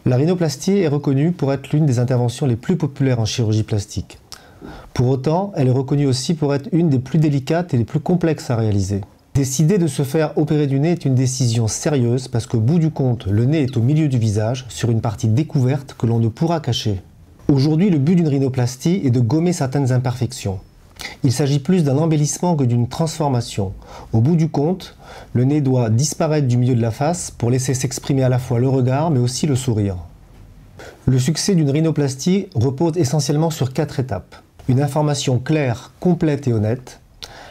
La rhinoplastie est reconnue pour être l'une des interventions les plus populaires en chirurgie plastique. Pour autant, elle est reconnue aussi pour être une des plus délicates et les plus complexes à réaliser. Décider de se faire opérer du nez est une décision sérieuse parce qu'au bout du compte, le nez est au milieu du visage, sur une partie découverte que l'on ne pourra cacher. Aujourd'hui, le but d'une rhinoplastie est de gommer certaines imperfections. Il s'agit plus d'un embellissement que d'une transformation. Au bout du compte, le nez doit disparaître du milieu de la face pour laisser s'exprimer à la fois le regard mais aussi le sourire. Le succès d'une rhinoplastie repose essentiellement sur 4 étapes. Une information claire, complète et honnête,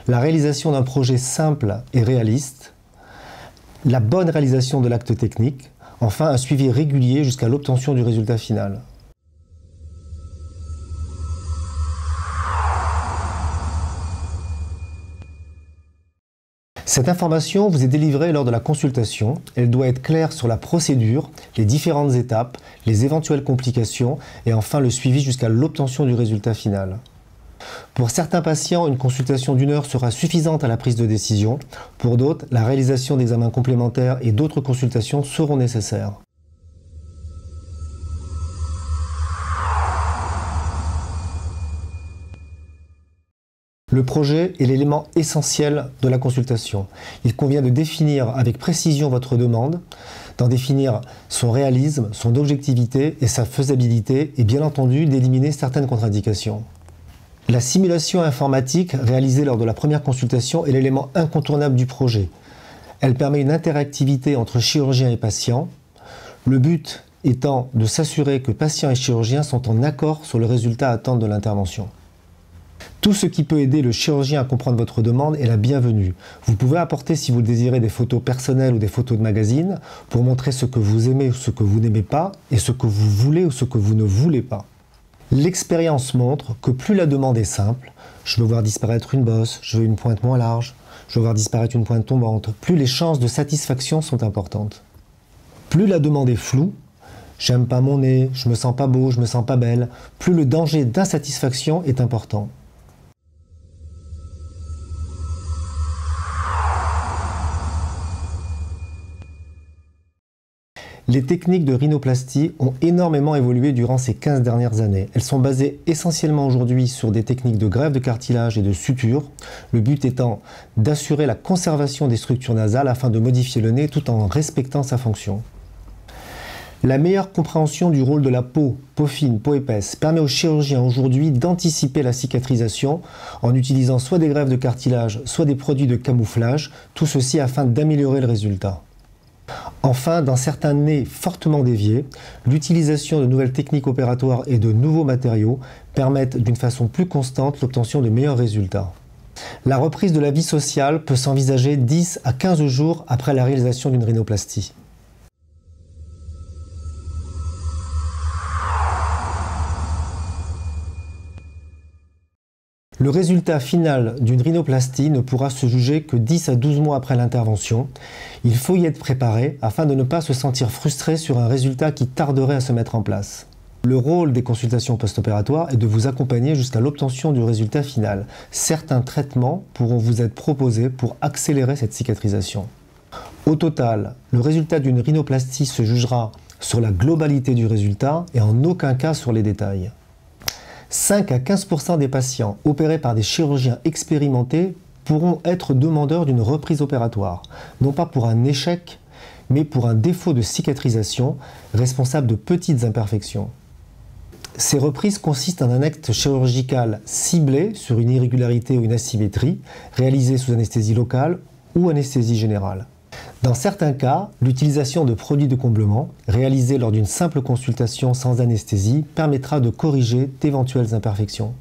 la réalisation d'un projet simple et réaliste, la bonne réalisation de l'acte technique, enfin un suivi régulier jusqu'à l'obtention du résultat final. Cette information vous est délivrée lors de la consultation. Elle doit être claire sur la procédure, les différentes étapes, les éventuelles complications et enfin le suivi jusqu'à l'obtention du résultat final. Pour certains patients, une consultation d'1 heure sera suffisante à la prise de décision. Pour d'autres, la réalisation d'examens complémentaires et d'autres consultations seront nécessaires. Le projet est l'élément essentiel de la consultation. Il convient de définir avec précision votre demande, d'en définir son réalisme, son objectivité et sa faisabilité et bien entendu d'éliminer certaines contre-indications. La simulation informatique réalisée lors de la première consultation est l'élément incontournable du projet. Elle permet une interactivité entre chirurgien et patient, le but étant de s'assurer que patient et chirurgien sont en accord sur le résultat à attendre de l'intervention. Tout ce qui peut aider le chirurgien à comprendre votre demande est la bienvenue. Vous pouvez apporter, si vous le désirez, des photos personnelles ou des photos de magazine pour montrer ce que vous aimez ou ce que vous n'aimez pas et ce que vous voulez ou ce que vous ne voulez pas. L'expérience montre que plus la demande est simple, je veux voir disparaître une bosse, je veux une pointe moins large, je veux voir disparaître une pointe tombante, plus les chances de satisfaction sont importantes. Plus la demande est floue, j'aime pas mon nez, je me sens pas beau, je me sens pas belle, plus le danger d'insatisfaction est important. Les techniques de rhinoplastie ont énormément évolué durant ces 15 dernières années. Elles sont basées essentiellement aujourd'hui sur des techniques de greffe de cartilage et de suture, le but étant d'assurer la conservation des structures nasales afin de modifier le nez tout en respectant sa fonction. La meilleure compréhension du rôle de la peau fine, peau épaisse, permet aux chirurgiens aujourd'hui d'anticiper la cicatrisation en utilisant soit des greffes de cartilage, soit des produits de camouflage, tout ceci afin d'améliorer le résultat. Enfin, dans certains nez fortement déviés, l'utilisation de nouvelles techniques opératoires et de nouveaux matériaux permettent d'une façon plus constante l'obtention de meilleurs résultats. La reprise de la vie sociale peut s'envisager 10 à 15 jours après la réalisation d'une rhinoplastie. Le résultat final d'une rhinoplastie ne pourra se juger que 10 à 12 mois après l'intervention. Il faut y être préparé afin de ne pas se sentir frustré sur un résultat qui tarderait à se mettre en place. Le rôle des consultations post-opératoires est de vous accompagner jusqu'à l'obtention du résultat final. Certains traitements pourront vous être proposés pour accélérer cette cicatrisation. Au total, le résultat d'une rhinoplastie se jugera sur la globalité du résultat et en aucun cas sur les détails. 5 à 15% des patients opérés par des chirurgiens expérimentés pourront être demandeurs d'une reprise opératoire, non pas pour un échec, mais pour un défaut de cicatrisation responsable de petites imperfections. Ces reprises consistent en un acte chirurgical ciblé sur une irrégularité ou une asymétrie, réalisé sous anesthésie locale ou anesthésie générale. Dans certains cas, l'utilisation de produits de comblement, réalisés lors d'une simple consultation sans anesthésie, permettra de corriger d'éventuelles imperfections.